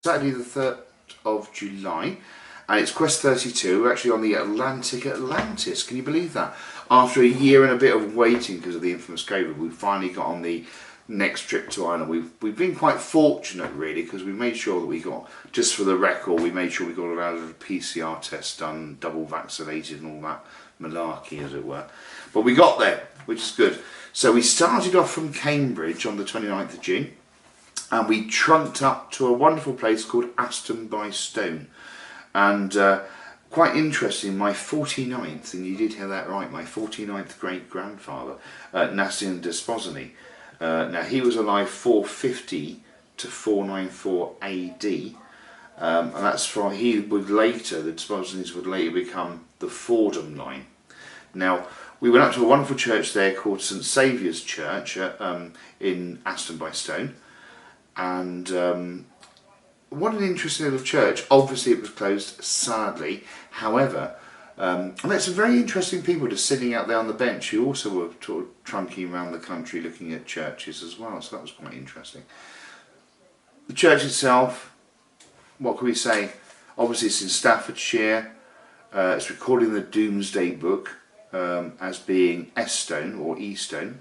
Saturday the 3rd of July, and it's Quest 32. We're actually on the Atlantis. Can you believe that? After a year and a bit of waiting because of the infamous COVID, we finally got on the next trip to Ireland. We've been quite fortunate really, because we made sure that we got, just for the record, we made sure we got a PCR test done, double vaccinated and all that malarkey as it were. But we got there, which is good. So we started off from Cambridge on the 29th of June. And we trunked up to a wonderful place called Aston-by-Stone. And quite interesting, my 49th, and you did hear that right, my 49th great-grandfather, Nassim Desposny. Now he was alive 450 to 494 AD. And that's from, the Desposnys would later become the Fordham line. Now, we went up to a wonderful church there called St Saviour's Church in Aston-by-Stone. And what an interesting little church. Obviously it was closed, sadly. However, I met some very interesting people just sitting out there on the bench who also were trunking around the country looking at churches as well, so that was quite interesting. The church itself, what can we say? Obviously it's in Staffordshire. It's recorded in the Domesday Book as being Estone or Eastone.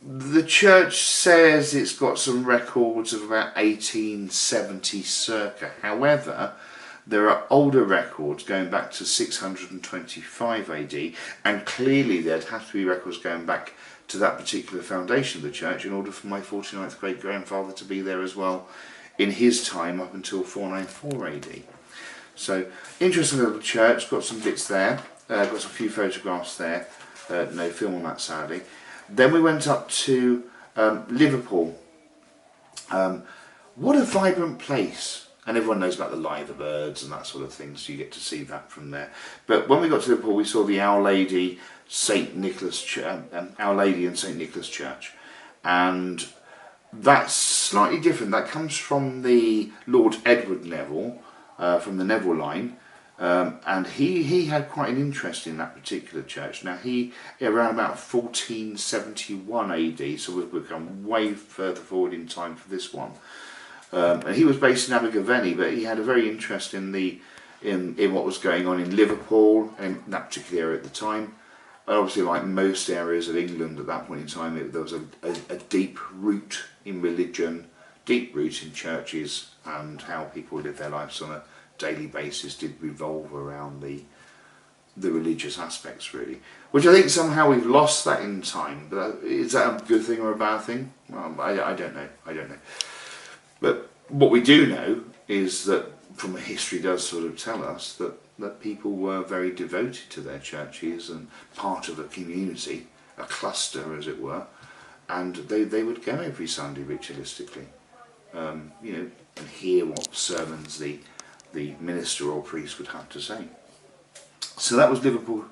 The church says it's got some records of about 1870 circa. However, there are older records going back to 625 AD, and clearly there'd have to be records going back to that particular foundation of the church in order for my 49th great-grandfather to be there as well in his time up until 494 AD. So, interesting little church, got some bits there, got some few photographs there, no film on that sadly. Then we went up to Liverpool. What a vibrant place. And everyone knows about the liver birds and that sort of thing, so you get to see that from there. But when we got to Liverpool, we saw the Our Lady, St Nicholas, Our Lady and St Nicholas Church. And that's slightly different. That comes from the Lord Edward Neville, from the Neville line. And he had quite an interest in that particular church. Now around about 1471 AD, so we've become way further forward in time for this one. And he was based in Abergavenny, but he had a very interest in what was going on in Liverpool and in that particular area at the time. And obviously, like most areas of England at that point in time, there was a deep root in religion, deep root in churches, and how people lived their lives on a daily basis did revolve around the religious aspects really, which I think somehow we've lost that in time. But is that a good thing or a bad thing? Well, I don't know. But what we do know is that from history does sort of tell us that people were very devoted to their churches and part of a community, a cluster as it were, and they would go every Sunday ritualistically, and hear what sermons the minister or priest would have to say. So that was Liverpool.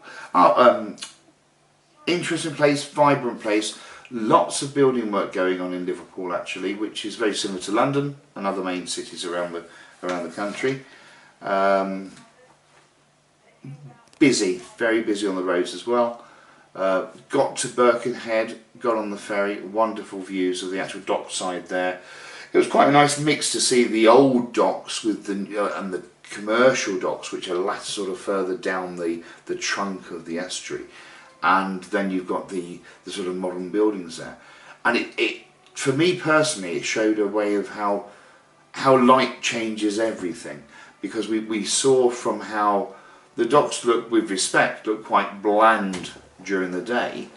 Interesting place, vibrant place, lots of building work going on in Liverpool actually, which is very similar to London and other main cities around the country. Busy, very busy on the roads as well. Got to Birkenhead, got on the ferry, wonderful views of the actual dockside there. It was quite a nice mix to see the old docks with and the commercial docks, which are sort of further down the trunk of the estuary, and then you've got the sort of modern buildings there. And it for me personally, it showed a way of how light changes everything, because we saw from how the docks look quite bland during the day,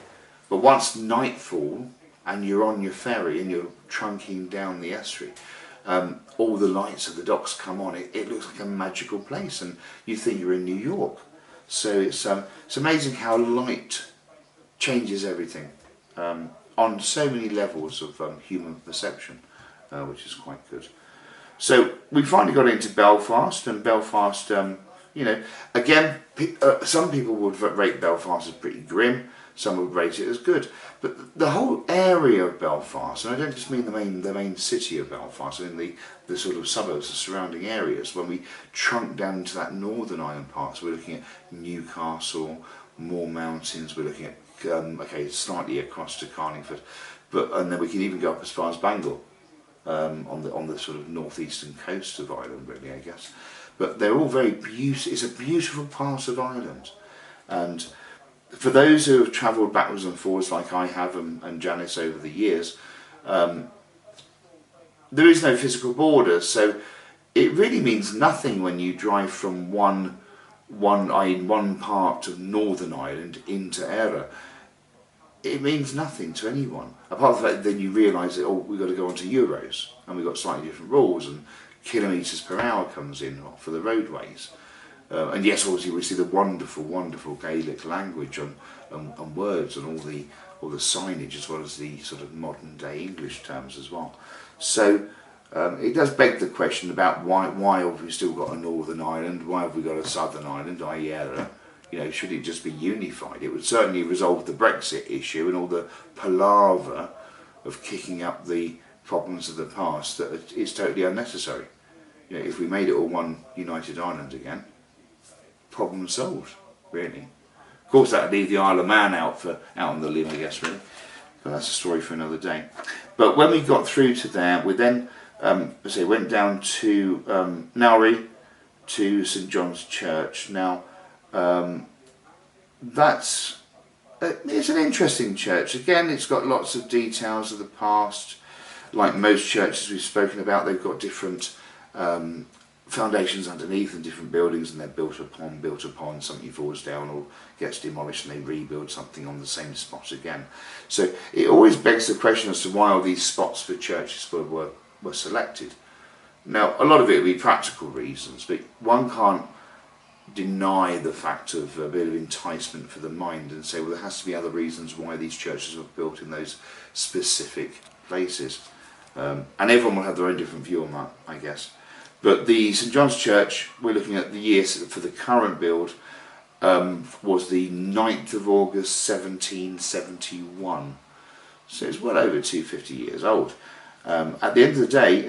but once nightfall and you're on your ferry and you're trunking down the estuary, all the lights of the docks come on. It looks like a magical place, and you think you're in New York. So it's amazing how light changes everything on so many levels of human perception, which is quite good. So we finally got into Belfast, and Belfast, again, some people would rate Belfast as pretty grim. Some would rate it as good, but the whole area of Belfast, and I don't just mean the main city of Belfast, I mean the sort of suburbs, the surrounding areas. When we trunk down into that northern island part, so we're looking at Newcastle, more mountains. We're looking at slightly across to Carlingford, and then we can even go up as far as Bangor. on the sort of northeastern coast of Ireland, really, I guess. But they're all very beautiful. It's a beautiful part of Ireland, and for those who have travelled backwards and forwards like I have and Janice over the years, there is no physical border, so it really means nothing when you drive from one part of Northern Ireland into Éire. It means nothing to anyone, apart from the fact that then you realise that, oh, we've got to go on to Euros, and we've got slightly different rules, and kilometres per hour comes in for the roadways. And yes, obviously we see the wonderful, wonderful Gaelic language and words and all the signage, as well as the sort of modern day English terms as well. So it does beg the question about why have we still got a Northern Ireland? Why have we got a Southern Ireland, i.e. Éire? You know, should it just be unified? It would certainly resolve the Brexit issue and all the palaver of kicking up the problems of the past that is totally unnecessary. You know, if we made it all one united Ireland again, problem solved, really. Of course, that would leave the Isle of Man out on the limb, I guess, really. But that's a story for another day. But when we got through to there, we then, went down to Nowry, to St John's Church. Now, it's an interesting church. Again, it's got lots of details of the past. Like most churches we've spoken about, they've got different foundations underneath and different buildings, and they're built upon, something falls down or gets demolished and they rebuild something on the same spot again. So it always begs the question as to why all these spots for churches were selected. Now, a lot of it will be practical reasons, but one can't deny the fact of a bit of enticement for the mind and say, well, there has to be other reasons why these churches were built in those specific places. And everyone will have their own different view on that, I guess. But the St John's Church, we're looking at the year for the current build, was the 9th of August 1771. So it's well over 250 years old. At the end of the day,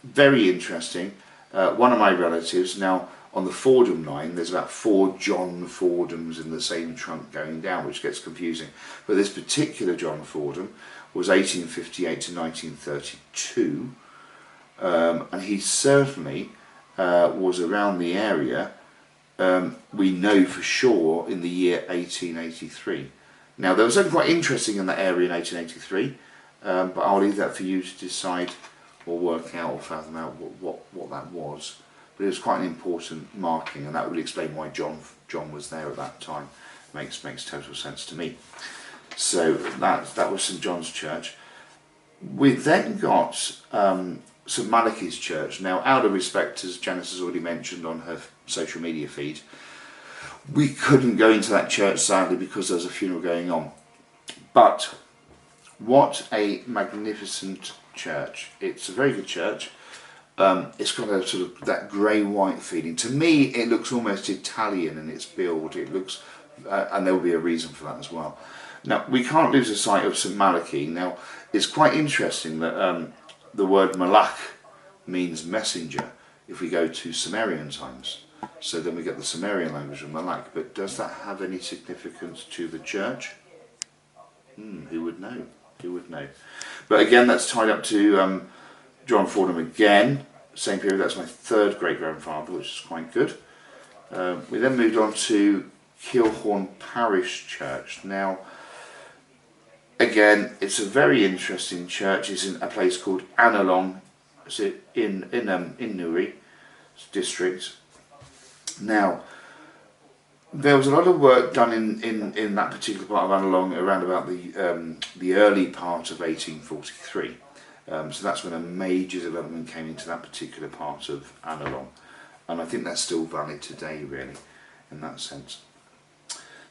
very interesting. One of my relatives, now on the Fordham line, there's about 4 John Fordhams in the same trunk going down, which gets confusing. But this particular John Fordham was 1858 to 1932. And he certainly was around the area, we know for sure, in the year 1883. Now, there was something quite interesting in that area in 1883, but I'll leave that for you to decide or work out or fathom out what that was. But it was quite an important marking, and that would explain why John was there at that time. Makes total sense to me. So that was St John's Church. We then got St Malachy's Church. Now, out of respect, as Janice has already mentioned on her social media feed, we couldn't go into that church, sadly, because there's a funeral going on. But what a magnificent church. It's a very good church. It's got a sort of that grey-white feeling. To me, it looks almost Italian in its build. It looks, and there will be a reason for that as well. Now, we can't lose the sight of St Malachy. Now, it's quite interesting that the word malach means messenger if we go to Sumerian times. So then we get the Sumerian language of malach. But does that have any significance to the church? Who would know? Who would know? But again, that's tied up to John Fordham again. Same period, that's my 3rd great-grandfather, which is quite good. We then moved on to Killhorn Parish Church. Now, again, it's a very interesting church. It's in a place called Annalong, in Newry district. Now, there was a lot of work done in that particular part of Annalong around about the early part of 1843. So that's when a major development came into that particular part of Annalong, and I think that's still valid today, really, in that sense.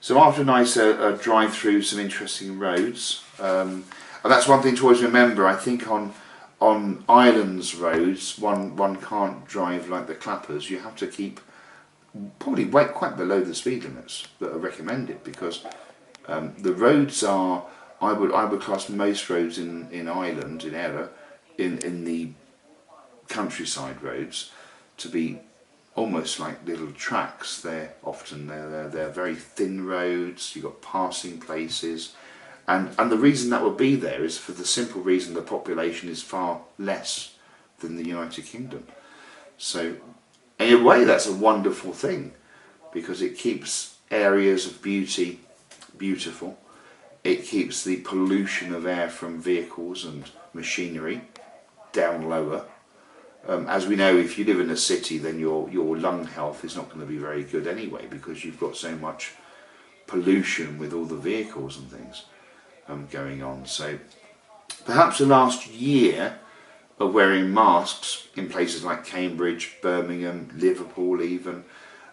So after a nice drive through some interesting roads, and that's one thing to always remember. I think on Ireland's roads, one can't drive like the clappers. You have to keep probably quite below the speed limits that are recommended, because the roads are, I would class most roads in Ireland, in Éire, in the countryside roads, to be almost like little tracks. They're very thin roads. You've got passing places, And the reason that would be there is for the simple reason the population is far less than the United Kingdom. So in a way that's a wonderful thing, because it keeps areas of beauty beautiful. It keeps the pollution of air from vehicles and machinery down lower. As we know, if you live in a city, then your lung health is not going to be very good anyway, because you've got so much pollution with all the vehicles and things going on. So perhaps the last year of wearing masks in places like Cambridge, Birmingham, Liverpool even,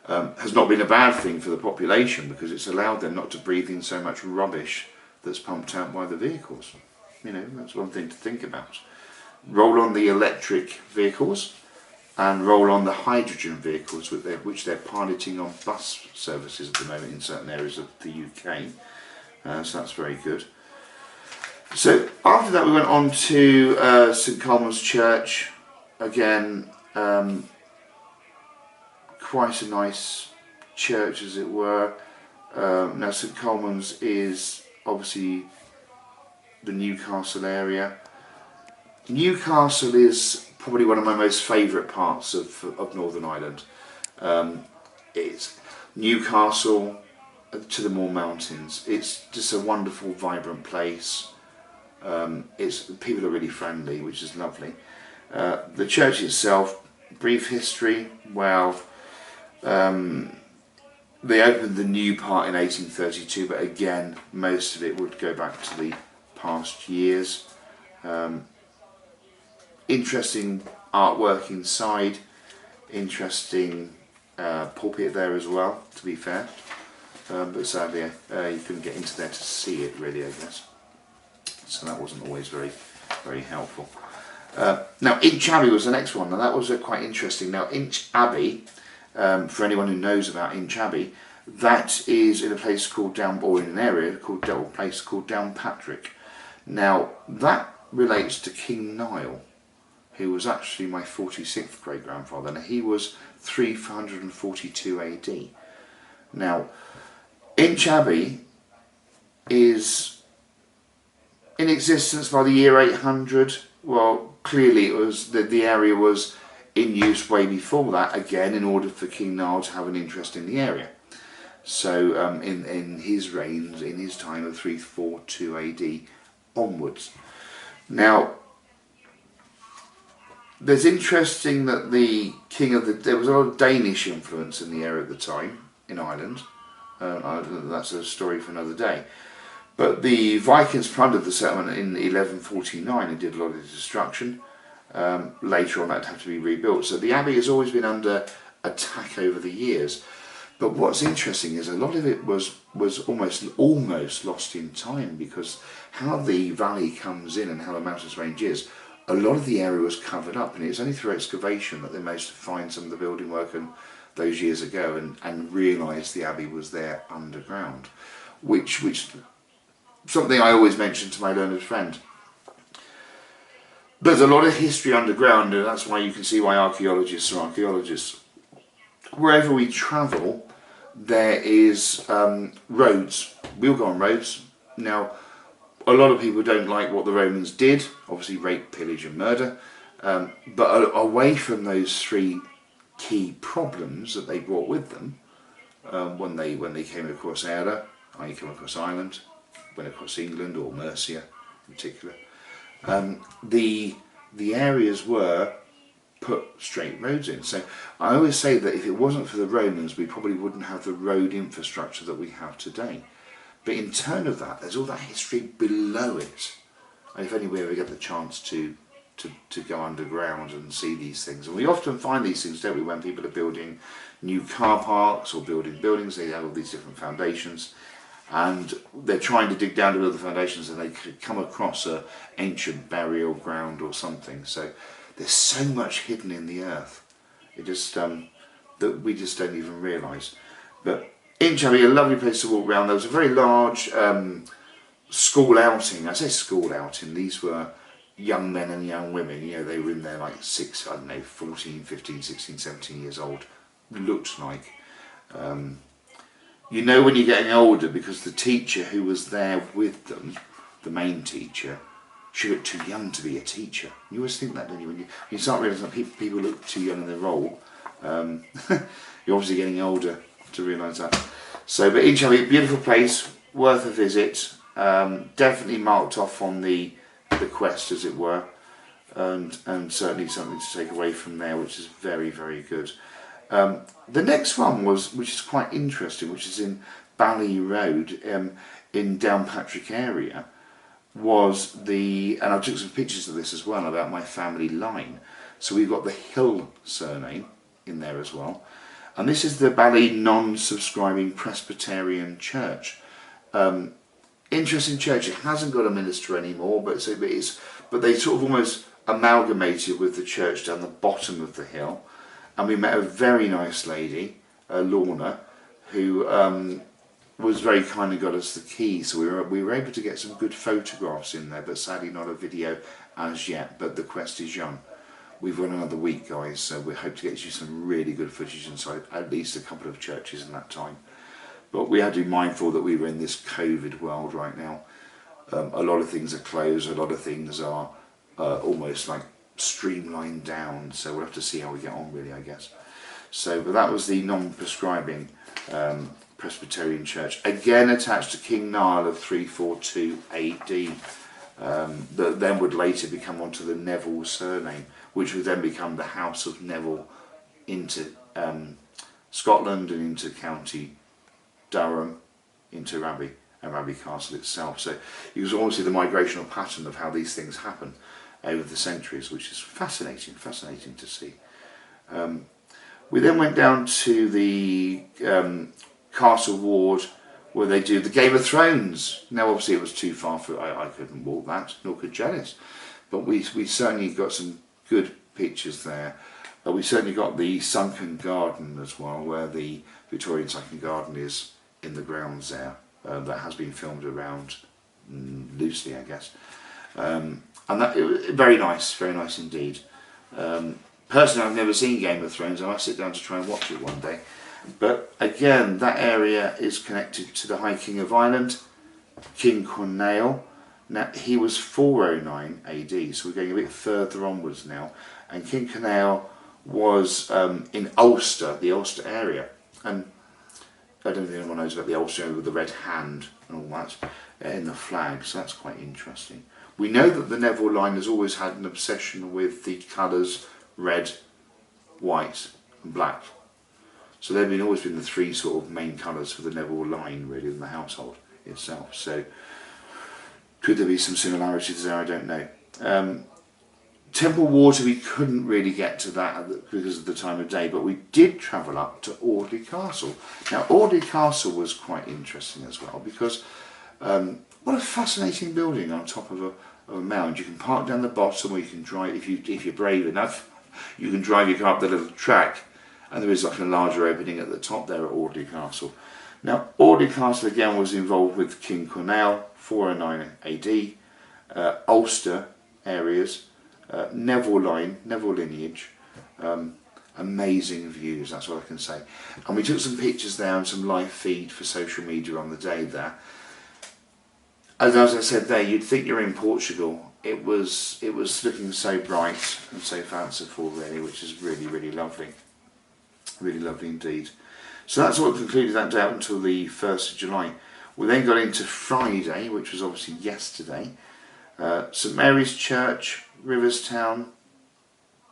has not been a bad thing for the population, because it's allowed them not to breathe in so much rubbish that's pumped out by the vehicles. You know, that's one thing to think about. Roll on the electric vehicles and roll on the hydrogen vehicles which they're piloting on bus services at the moment in certain areas of the UK. So that's very good. So after that we went on to St Colman's Church. Again, quite a nice church, as it were. Now St Colman's is obviously the Newcastle area. Newcastle is probably one of my most favourite parts of Northern Ireland. It's Newcastle to the Moor Mountains. It's just a wonderful, vibrant place. People are really friendly, which is lovely. The church itself, brief history. Well, they opened the new part in 1832, but again, most of it would go back to the past years. Interesting artwork inside, interesting pulpit there as well, to be fair, but sadly you couldn't get into there to see it really, I guess, so that wasn't always very helpful. Now Inch Abbey was the next one, and that was quite interesting. Now Inch Abbey, for anyone who knows about Inch Abbey, that is in a place called in an area called Downpatrick. Now that relates to King Niall, who was actually my 46th great grandfather. Now he was 342 AD. Now Inch Abbey is in existence by the year 800. Well, clearly it was the area was in use way before that, again in order for King Niall to have an interest in the area. So in his reign, in his time of 342 AD onwards. Now there's interesting that there was a lot of Danish influence in the area at the time in Ireland. That's a story for another day. But the Vikings plundered the settlement in 1149 and did a lot of destruction. Later on that had to be rebuilt. So the abbey has always been under attack over the years. But what's interesting is a lot of it was almost lost in time, because how the valley comes in and how the mountains range is, a lot of the area was covered up, and it's only through excavation that they managed to find some of the building work those years ago and realise the abbey was there underground, which something I always mention to my learned friend. There's a lot of history underground, and that's why you can see why archaeologists are archaeologists. Wherever we travel, there is roads. We'll go on roads. Now, a lot of people don't like what the Romans did, obviously rape, pillage and murder, but away from those three key problems that they brought with them when they came across Eire, i.e. came across Ireland, went across England or Mercia in particular, the areas were put straight roads in. So I always say that if it wasn't for the Romans, we probably wouldn't have the road infrastructure that we have today. But in turn of that, there's all that history below it. And if only we ever get the chance to go underground and see these things. And we often find these things, don't we, when people are building new car parks or building buildings. They have all these different foundations, and they're trying to dig down to build the foundations, and they could come across an ancient burial ground or something. So there's so much hidden in the earth. It just that we just don't even realise. But Inch Abbey, a lovely place to walk around. There was a very large school outing. I say school outing, these were young men and young women. You know, they were in there like 14, 15, 16, 17 years old. Looked like you know when you're getting older because the teacher who was there with them, the main teacher, she looked too young to be a teacher. You always think that, don't you? When you start realising that people look too young in their role, you're obviously getting older to realise that. So, but each other, beautiful place, worth a visit. Definitely marked off on the quest, as it were, and certainly something to take away from there, which is very, very good. The next one which is quite interesting, which is in Bally Road, in Downpatrick area, and I took some pictures of this as well about my family line. So we've got the Hill surname in there as well, and this is the Bally non-subscribing Presbyterian Church. Interesting church. It hasn't got a minister anymore, but they sort of almost amalgamated with the church down the bottom of the hill. And we met a very nice lady, Lorna, who was very kind and got us the key. So we were able to get some good photographs in there, but sadly not a video as yet. But the quest is young. We've got another week, guys, so we hope to get you some really good footage inside at least a couple of churches in that time. But we had to be mindful that we were in this COVID world right now. A lot of things are closed, a lot of things are almost like streamlined down, so we'll have to see how we get on, really, I guess. So, but that was the non-prescribing Presbyterian Church, again attached to King Niall of 342 AD, that then would later become onto the Neville surname, which would then become the House of Neville into Scotland and into County Durham, into Raby and Raby Castle itself. So you can always see the migrational pattern of how these things happen over the centuries, which is fascinating to see. We then went down to the Castle Ward where they do the Game of Thrones. Now obviously it was too far for I couldn't walk that, nor could Janice, but we certainly got some good pictures there. We certainly got the Sunken Garden as well, where the Victorian Sunken Garden is in the grounds there. That has been filmed around loosely, I guess. And that, it was very nice indeed. Personally, I've never seen Game of Thrones. I might sit down to try and watch it one day. But again, that area is connected to the High King of Ireland, King Cornel. Now, he was 409 AD, so we're going a bit further onwards now. And King Cornel was in Ulster, the Ulster area. And I don't think anyone knows about the Ulster area with the red hand and all that in the flag, so that's quite interesting. We know that the Neville line has always had an obsession with the colours red, white and black. So they've always been the three sort of main colours for the Neville line, really, in the household itself. So could there be some similarities there? I don't know. Temple Water, we couldn't really get to that because of the time of day, but we did travel up to Audley Castle. Now, Audley Castle was quite interesting as well because what a fascinating building on top of a mound. You can park down the bottom, or you can drive, if you're brave enough, you can drive your car up the little track, and there is like a larger opening at the top there at Audley Castle. Now, Audley Castle again was involved with King Cornel, 409 AD, Ulster areas, Neville line, Neville lineage, amazing views, that's what I can say. And we took some pictures there and some live feed for social media on the day there. As I said there, you'd think you're in Portugal. It was looking so bright and so fanciful, really, which is really, really lovely. Really lovely indeed. So that's what concluded that day out until the 1st of July. We then got into Friday, which was obviously yesterday. St Mary's Church, Riverstown,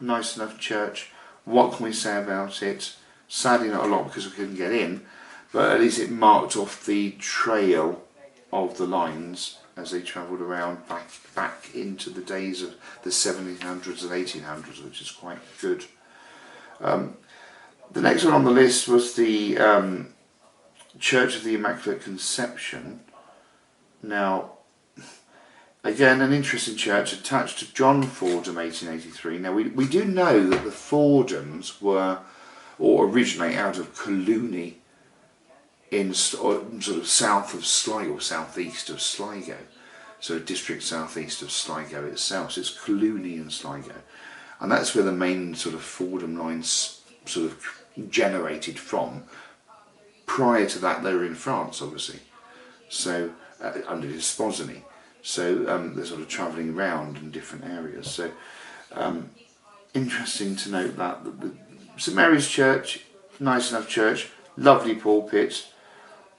nice enough church. What can we say about it? Sadly not a lot because we couldn't get in, but at least it marked off the trail of the lines as they travelled around back into the days of the 1700s and 1800s, which is quite good. The next one on the list was the Church of the Immaculate Conception. Now, again, an interesting church attached to John Fordham, 1883. Now, we do know that the Fordhams were, or originate out of Collooney, in sort of south of Sligo, or southeast of Sligo. So a district southeast of Sligo itself. So it's Collooney and Sligo. And that's where the main sort of Fordham lines sort of generated from. prior to that they were in France, obviously, so under Desposini. So they're sort of travelling around in different areas. So interesting to note that the St Mary's Church, nice enough church, lovely pulpit,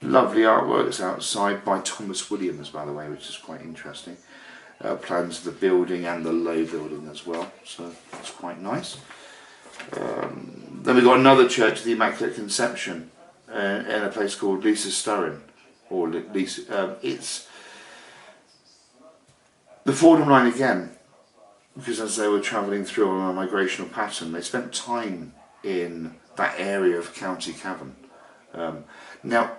lovely artworks outside by Thomas Williams, by the way, which is quite interesting. Plans of the building and the low building as well, so that's quite nice. Then we've got another church, the Immaculate Conception, in a place called Lisa Sturrin, or Lisa. It's the Fordham line again, because as they were travelling through on a migrational pattern, they spent time in that area of County Cavan. Now,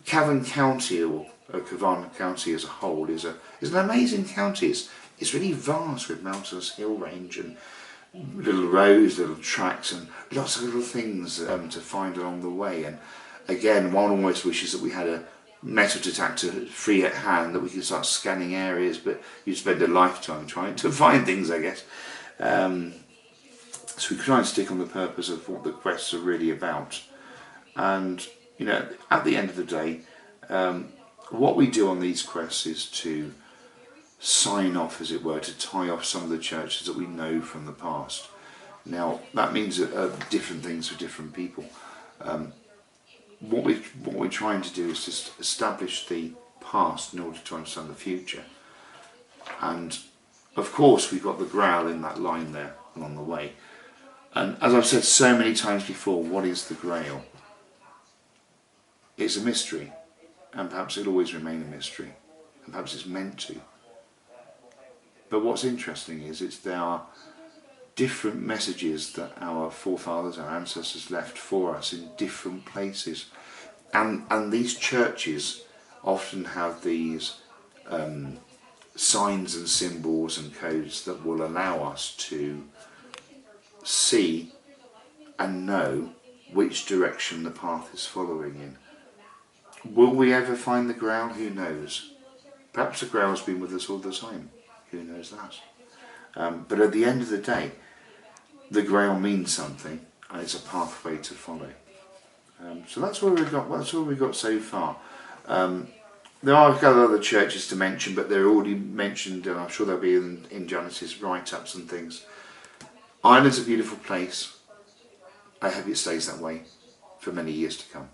Cavan County, or Cavan County as a whole, is an amazing county. It's really vast, with mountainous hill range and little roads, little tracks, and lots of little things to find along the way. And again, one almost wishes that we had a metal detector free at hand, that we could start scanning areas, but you'd spend a lifetime trying to find things, I guess. So we try and stick on the purpose of what the quests are really about. And you know, at the end of the day, what we do on these quests is to sign off, as it were, to tie off some of the churches that we know from the past. Now, that means different things for different people. What we're trying to do is just establish the past in order to understand the future. And of course, we've got the Grail in that line there along the way. And as I've said so many times before, what is the Grail? It's a mystery, and perhaps it'll always remain a mystery, and perhaps it's meant to. But what's interesting is there are different messages that our forefathers, our ancestors left for us in different places. And these churches often have these signs and symbols and codes that will allow us to see and know which direction the path is following in. Will we ever find the Grail? Who knows? Perhaps the Grail's been with us all the time. Who knows that? But at the end of the day, the Grail means something, and it's a pathway to follow. So that's what we've got. That's what we've got so far. There are a couple of other churches to mention, but they're already mentioned, and I'm sure they'll be in Genesis write-ups and things. Ireland's a beautiful place. I hope it stays that way for many years to come.